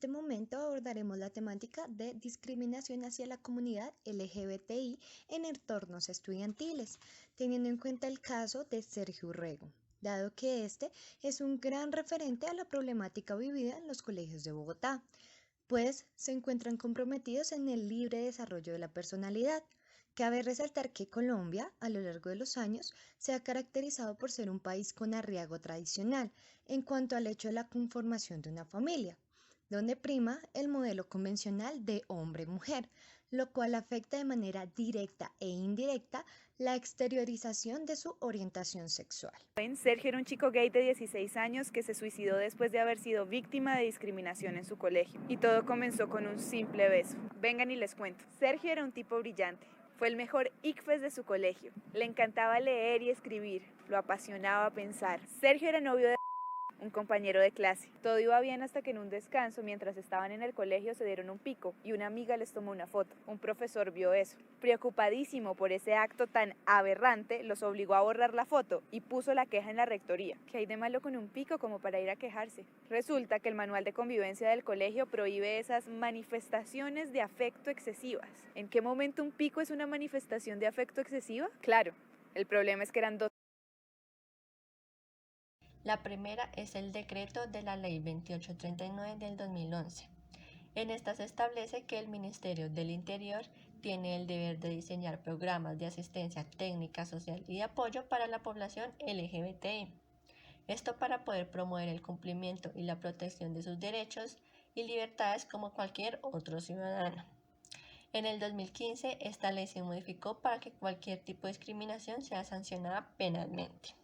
este momento abordaremos la temática de discriminación hacia la comunidad LGBTI en entornos estudiantiles, teniendo en cuenta el caso de Sergio Urrego, dado que este es un gran referente a la problemática vivida en los colegios de Bogotá, pues se encuentran comprometidos en el libre desarrollo de la personalidad. Cabe resaltar que Colombia, a lo largo de los años, se ha caracterizado por ser un país con arraigo tradicional en cuanto al hecho de la conformación de una familia, donde prima el modelo convencional de hombre-mujer, lo cual afecta de manera directa e indirecta la exteriorización de su orientación sexual. Sergio era un chico gay de 16 años que se suicidó después de haber sido víctima de discriminación en su colegio. Y todo comenzó con un simple beso. Vengan y les cuento. Sergio era un tipo brillante. Fue el mejor ICFES de su colegio. Le encantaba leer y escribir. Lo apasionaba pensar. Sergio era novio de un compañero de clase. Todo iba bien hasta que en un descanso, mientras estaban en el colegio, se dieron un pico y una amiga les tomó una foto. Un profesor vio eso. Preocupadísimo por ese acto tan aberrante, los obligó a borrar la foto y puso la queja en la rectoría. ¿Qué hay de malo con un pico como para ir a quejarse? Resulta que el manual de convivencia del colegio prohíbe esas manifestaciones de afecto excesivas. ¿En qué momento un pico es una manifestación de afecto excesiva? Claro, el problema es que eran dos. La primera es el decreto de la Ley 2839 del 2011. En esta se establece que el Ministerio del Interior tiene el deber de diseñar programas de asistencia técnica, social y de apoyo para la población LGBTI. Esto para poder promover el cumplimiento y la protección de sus derechos y libertades como cualquier otro ciudadano. En el 2015, esta ley se modificó para que cualquier tipo de discriminación sea sancionada penalmente.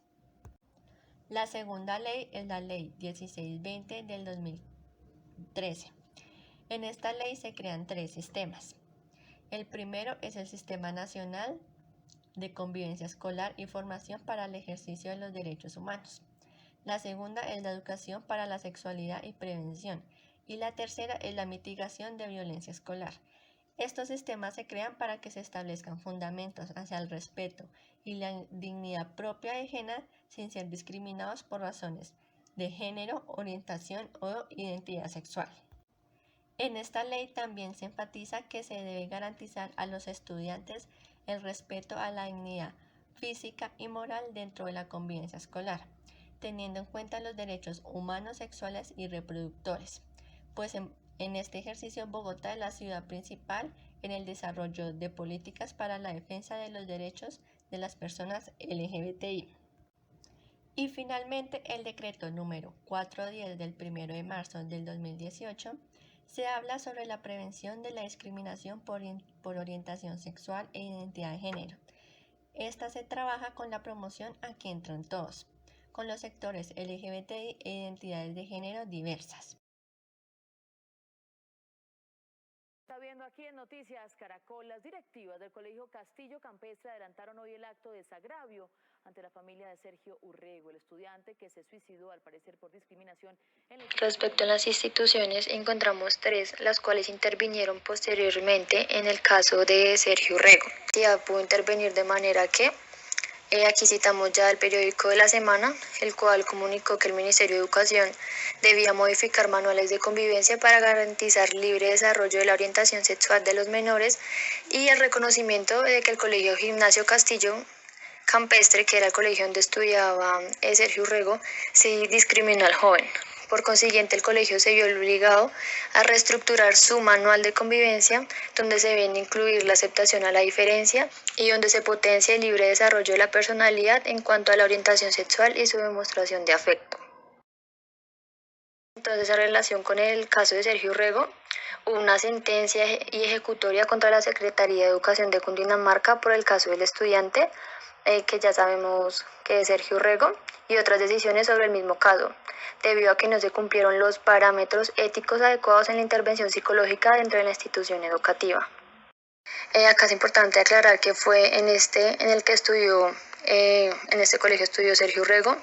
La segunda ley es la Ley 1620 del 2013. En esta ley se crean 3 sistemas. El primero es el Sistema Nacional de Convivencia Escolar y Formación para el Ejercicio de los Derechos Humanos. La segunda es la Educación para la Sexualidad y Prevención. Y la tercera es la Mitigación de Violencia Escolar. Estos sistemas se crean para que se establezcan fundamentos hacia el respeto y la dignidad propia y ajena sin ser discriminados por razones de género, orientación o identidad sexual. En esta ley también se enfatiza que se debe garantizar a los estudiantes el respeto a la dignidad física y moral dentro de la convivencia escolar, teniendo en cuenta los derechos humanos, sexuales y reproductores, pues en este ejercicio Bogotá es la ciudad principal en el desarrollo de políticas para la defensa de los derechos de las personas LGBTI. Y finalmente el decreto número 410 del 1 de marzo del 2018 se habla sobre la prevención de la discriminación por orientación sexual e identidad de género. Esta se trabaja con la promoción a que entran todos, con los sectores LGBTI e identidades de género diversas. Está viendo aquí en Noticias Caracol, las directivas del Colegio Castillo Campestre adelantaron hoy el acto de desagravio ante la familia de Sergio Urrego, el estudiante que se suicidó al parecer por discriminación. Respecto a las instituciones, encontramos 3, las cuales intervinieron posteriormente en el caso de Sergio Urrego. Ya pudo intervenir de manera que aquí citamos ya el periódico de la semana, el cual comunicó que el Ministerio de Educación debía modificar manuales de convivencia para garantizar libre desarrollo de la orientación sexual de los menores y el reconocimiento de que el Colegio Gimnasio Castillo Campestre, que era el colegio donde estudiaba Sergio Urrego, sí discriminó al joven. Por consiguiente, el colegio se vio obligado a reestructurar su manual de convivencia, donde se debe incluir la aceptación a la diferencia y donde se potencia el libre desarrollo de la personalidad en cuanto a la orientación sexual y su demostración de afecto. Entonces, en relación con el caso de Sergio Urrego, hubo una sentencia y ejecutoria contra la Secretaría de Educación de Cundinamarca por el caso del estudiante, que ya sabemos que es Sergio Urrego, y otras decisiones sobre el mismo caso, debido a que no se cumplieron los parámetros éticos adecuados en la intervención psicológica dentro de la institución educativa. Acá es importante aclarar que fue en el que estudió, en este colegio estudió Sergio Urrego,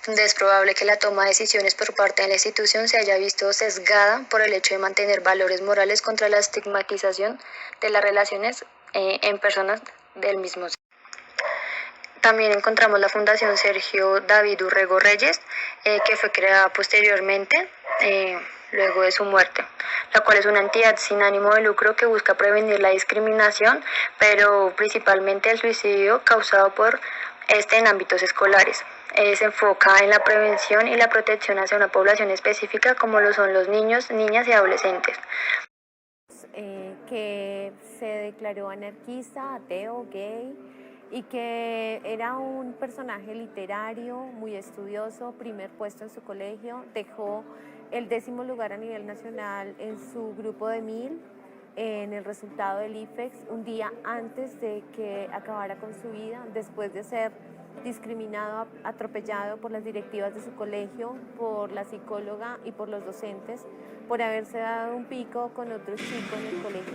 donde es probable que la toma de decisiones por parte de la institución se haya visto sesgada por el hecho de mantener valores morales contra la estigmatización de las relaciones en personas del mismo sexo. También encontramos la Fundación Sergio David Urrego Reyes, que fue creada posteriormente, luego de su muerte, la cual es una entidad sin ánimo de lucro que busca prevenir la discriminación, pero principalmente el suicidio causado por en ámbitos escolares. Se enfoca en la prevención y la protección hacia una población específica como lo son los niños, niñas y adolescentes. Que se declaró anarquista, ateo, gay y que era un personaje literario, muy estudioso, primer puesto en su colegio, dejó el 10º lugar a nivel nacional en su grupo de 1000 en el resultado del IFEX un día antes de que acabara con su vida, después de ser discriminado, atropellado por las directivas de su colegio, por la psicóloga y por los docentes, por haberse dado un pico con otro chico en el colegio.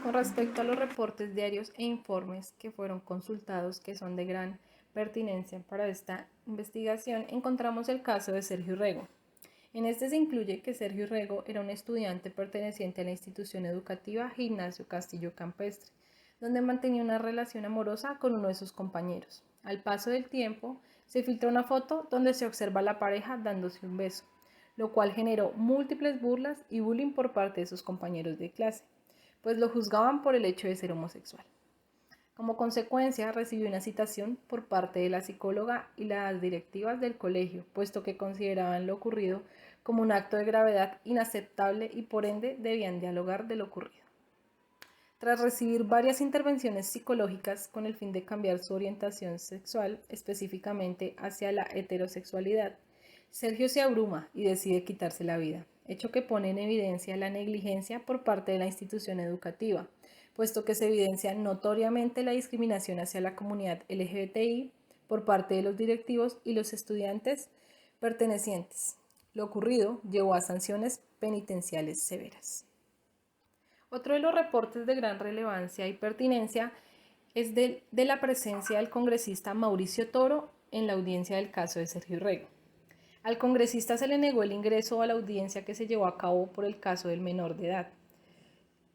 Con respecto a los reportes diarios e informes que fueron consultados, que son de gran pertinencia para esta investigación, encontramos el caso de Sergio Urrego. En este se incluye que Sergio Urrego era un estudiante perteneciente a la institución educativa Gimnasio Castillo Campestre, donde mantenía una relación amorosa con uno de sus compañeros. Al paso del tiempo, se filtró una foto donde se observa a la pareja dándose un beso, lo cual generó múltiples burlas y bullying por parte de sus compañeros de clase, pues lo juzgaban por el hecho de ser homosexual. Como consecuencia, recibió una citación por parte de la psicóloga y las directivas del colegio, puesto que consideraban lo ocurrido como un acto de gravedad inaceptable y por ende debían dialogar de lo ocurrido. Tras recibir varias intervenciones psicológicas con el fin de cambiar su orientación sexual, específicamente hacia la heterosexualidad, Sergio se abruma y decide quitarse la vida, hecho que pone en evidencia la negligencia por parte de la institución educativa, puesto que se evidencia notoriamente la discriminación hacia la comunidad LGBTI por parte de los directivos y los estudiantes pertenecientes. Lo ocurrido llevó a sanciones penitenciales severas. Otro de los reportes de gran relevancia y pertinencia es de la presencia del congresista Mauricio Toro en la audiencia del caso de Sergio Urrego. Al congresista se le negó el ingreso a la audiencia que se llevó a cabo por el caso del menor de edad,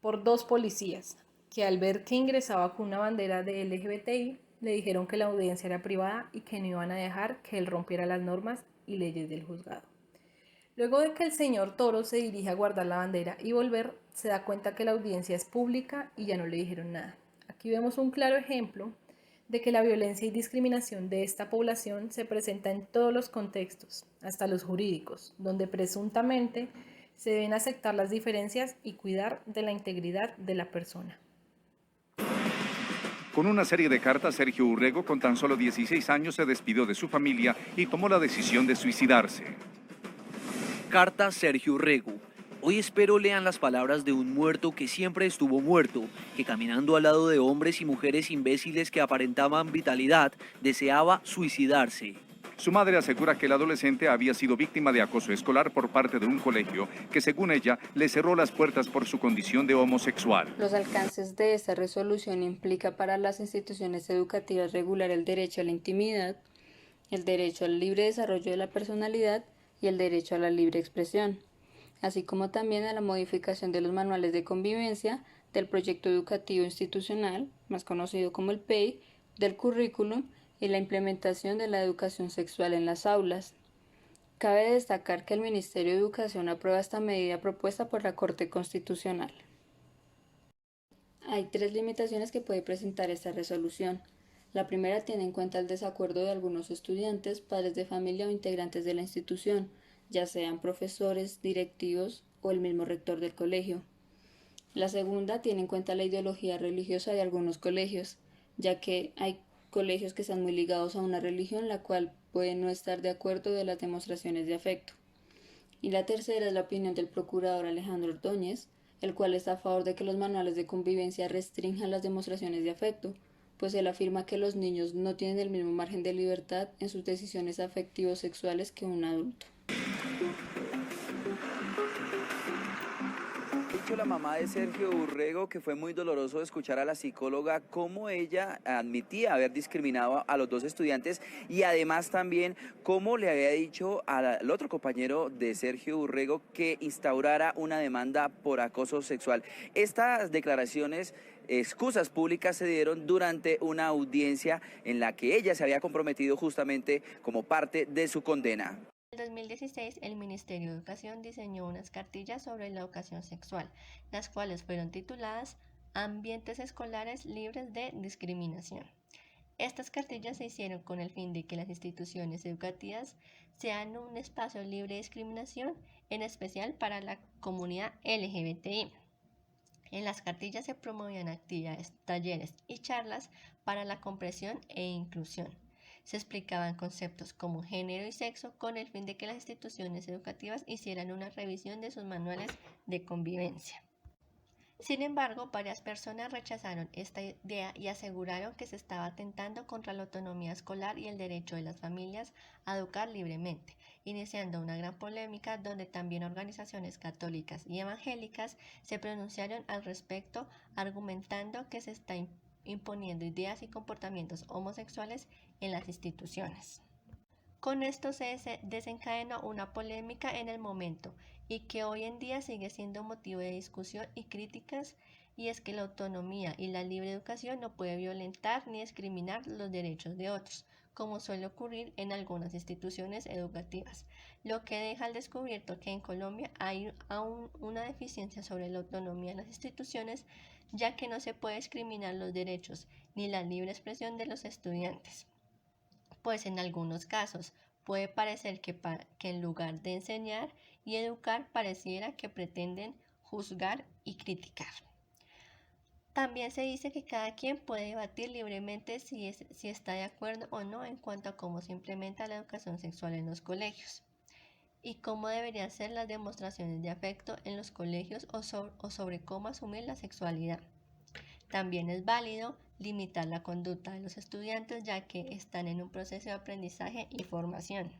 por 2 policías, que al ver que ingresaba con una bandera de LGBTI, le dijeron que la audiencia era privada y que no iban a dejar que él rompiera las normas y leyes del juzgado. Luego de que el señor Toro se dirige a guardar la bandera y volver, se da cuenta que la audiencia es pública y ya no le dijeron nada. Aquí vemos un claro ejemplo de que la violencia y discriminación de esta población se presenta en todos los contextos, hasta los jurídicos, donde presuntamente se deben aceptar las diferencias y cuidar de la integridad de la persona. Con una serie de cartas, Sergio Urrego, con tan solo 16 años, se despidió de su familia y tomó la decisión de suicidarse. Carta Sergio Urrego. Hoy espero lean las palabras de un muerto que siempre estuvo muerto, que caminando al lado de hombres y mujeres imbéciles que aparentaban vitalidad, deseaba suicidarse. Su madre asegura que el adolescente había sido víctima de acoso escolar por parte de un colegio que, según ella, le cerró las puertas por su condición de homosexual. Los alcances de esta resolución implica para las instituciones educativas regular el derecho a la intimidad, el derecho al libre desarrollo de la personalidad y el derecho a la libre expresión, así como también a la modificación de los manuales de convivencia, del proyecto educativo institucional, más conocido como el PEI, del currículum y la implementación de la educación sexual en las aulas. Cabe destacar que el Ministerio de Educación aprueba esta medida propuesta por la Corte Constitucional. Hay 3 limitaciones que puede presentar esta resolución. La primera tiene en cuenta el desacuerdo de algunos estudiantes, padres de familia o integrantes de la institución, ya sean profesores, directivos o el mismo rector del colegio. La segunda tiene en cuenta la ideología religiosa de algunos colegios, ya que hay colegios que están muy ligados a una religión, la cual puede no estar de acuerdo de las demostraciones de afecto. Y la tercera es la opinión del procurador Alejandro Ordóñez, el cual está a favor de que los manuales de convivencia restrinjan las demostraciones de afecto, pues él afirma que los niños no tienen el mismo margen de libertad en sus decisiones afectivos sexuales que un adulto. La mamá de Sergio Urrego, que fue muy doloroso escuchar a la psicóloga cómo ella admitía haber discriminado a los 2 estudiantes y además también cómo le había dicho al otro compañero de Sergio Urrego que instaurara una demanda por acoso sexual. Estas declaraciones, excusas públicas, se dieron durante una audiencia en la que ella se había comprometido justamente como parte de su condena. En 2016, el Ministerio de Educación diseñó unas cartillas sobre la educación sexual, las cuales fueron tituladas Ambientes escolares libres de discriminación. Estas cartillas se hicieron con el fin de que las instituciones educativas sean un espacio libre de discriminación, en especial para la comunidad LGBTI. En las cartillas se promovían actividades, talleres y charlas para la comprensión e inclusión. Se explicaban conceptos como género y sexo con el fin de que las instituciones educativas hicieran una revisión de sus manuales de convivencia. Sin embargo, varias personas rechazaron esta idea y aseguraron que se estaba atentando contra la autonomía escolar y el derecho de las familias a educar libremente, iniciando una gran polémica donde también organizaciones católicas y evangélicas se pronunciaron al respecto, argumentando que se está imponiendo ideas y comportamientos homosexuales en las instituciones. Con esto se desencadenó una polémica en el momento y que hoy en día sigue siendo motivo de discusión y críticas, y es que la autonomía y la libre educación no puede violentar ni discriminar los derechos de otros, como suele ocurrir en algunas instituciones educativas, lo que deja al descubierto que en Colombia hay aún una deficiencia sobre la autonomía en las instituciones, ya que no se puede discriminar los derechos ni la libre expresión de los estudiantes. Pues en algunos casos puede parecer que en lugar de enseñar y educar pareciera que pretenden juzgar y criticar. También se dice que cada quien puede debatir libremente si está de acuerdo o no en cuanto a cómo se implementa la educación sexual en los colegios y cómo deberían ser las demostraciones de afecto en los colegios o sobre cómo asumir la sexualidad. También es válido limitar la conducta de los estudiantes, ya que están en un proceso de aprendizaje y formación.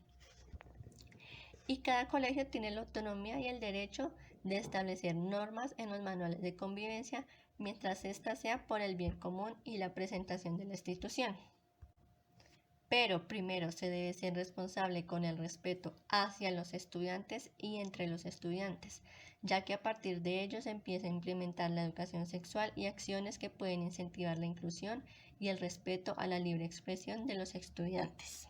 Y cada colegio tiene la autonomía y el derecho de establecer normas en los manuales de convivencia, mientras ésta sea por el bien común y la presentación de la institución. Pero primero se debe ser responsable con el respeto hacia los estudiantes y entre los estudiantes, ya que a partir de ellos se empieza a implementar la educación sexual y acciones que pueden incentivar la inclusión y el respeto a la libre expresión de los estudiantes.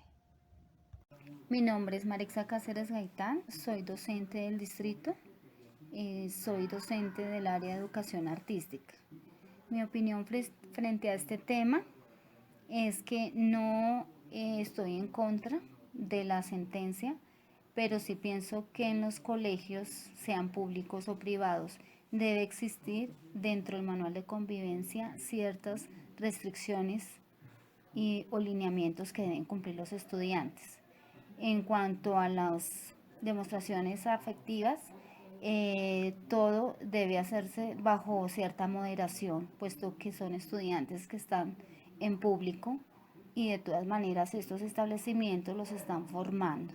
Mi nombre es Marixa Cáceres Gaitán, soy docente del distrito, soy docente del área de educación artística. Mi opinión frente a este tema es que no estoy en contra de la sentencia, pero sí pienso que en los colegios, sean públicos o privados, debe existir dentro del manual de convivencia ciertas restricciones o lineamientos que deben cumplir los estudiantes. En cuanto a las demostraciones afectivas, todo debe hacerse bajo cierta moderación, puesto que son estudiantes que están en público y de todas maneras estos establecimientos los están formando.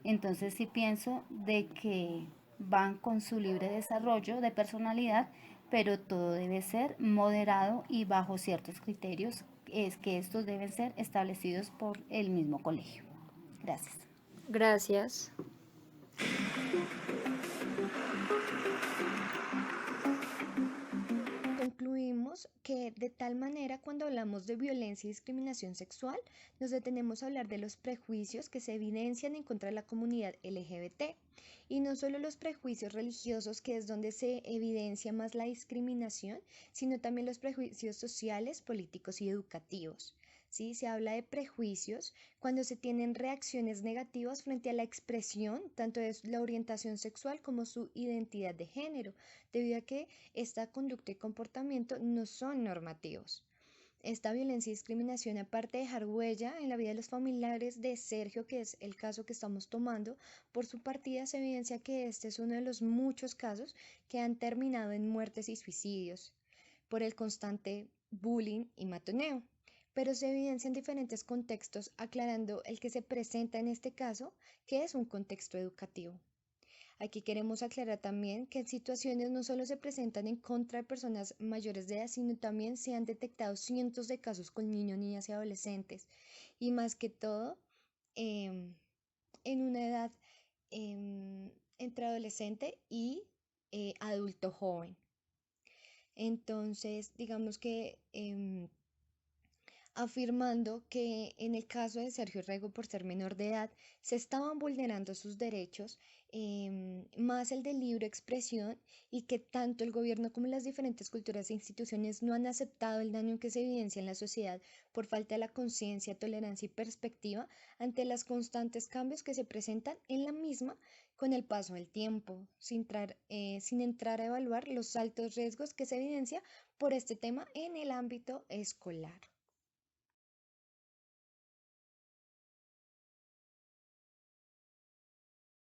Entonces sí pienso de que van con su libre desarrollo de personalidad, pero todo debe ser moderado y bajo ciertos criterios, es que estos deben ser establecidos por el mismo colegio. Gracias. Gracias. Concluimos que de tal manera cuando hablamos de violencia y discriminación sexual, nos detenemos a hablar de los prejuicios que se evidencian en contra de la comunidad LGBT y no solo los prejuicios religiosos, que es donde se evidencia más la discriminación, sino también los prejuicios sociales, políticos y educativos. ¿Sí? Se habla de prejuicios cuando se tienen reacciones negativas frente a la expresión tanto de la orientación sexual como su identidad de género, debido a que esta conducta y comportamiento no son normativos. Esta violencia y discriminación, aparte de dejar huella en la vida de los familiares de Sergio, que es el caso que estamos tomando, por su partida se evidencia que este es uno de los muchos casos que han terminado en muertes y suicidios por el constante bullying y matoneo. Pero se evidencia en diferentes contextos, aclarando el que se presenta en este caso, que es un contexto educativo. Aquí queremos aclarar también que en situaciones no solo se presentan en contra de personas mayores de edad, sino también se han detectado cientos de casos con niños, niñas y adolescentes, y más que todo en una edad entre adolescente y adulto joven. Entonces, digamos que afirmando que en el caso de Sergio Rego, por ser menor de edad, se estaban vulnerando sus derechos, más el de libre expresión, y que tanto el gobierno como las diferentes culturas e instituciones no han aceptado el daño que se evidencia en la sociedad por falta de la conciencia, tolerancia y perspectiva ante los constantes cambios que se presentan en la misma con el paso del tiempo, sin entrar a evaluar los altos riesgos que se evidencia por este tema en el ámbito escolar.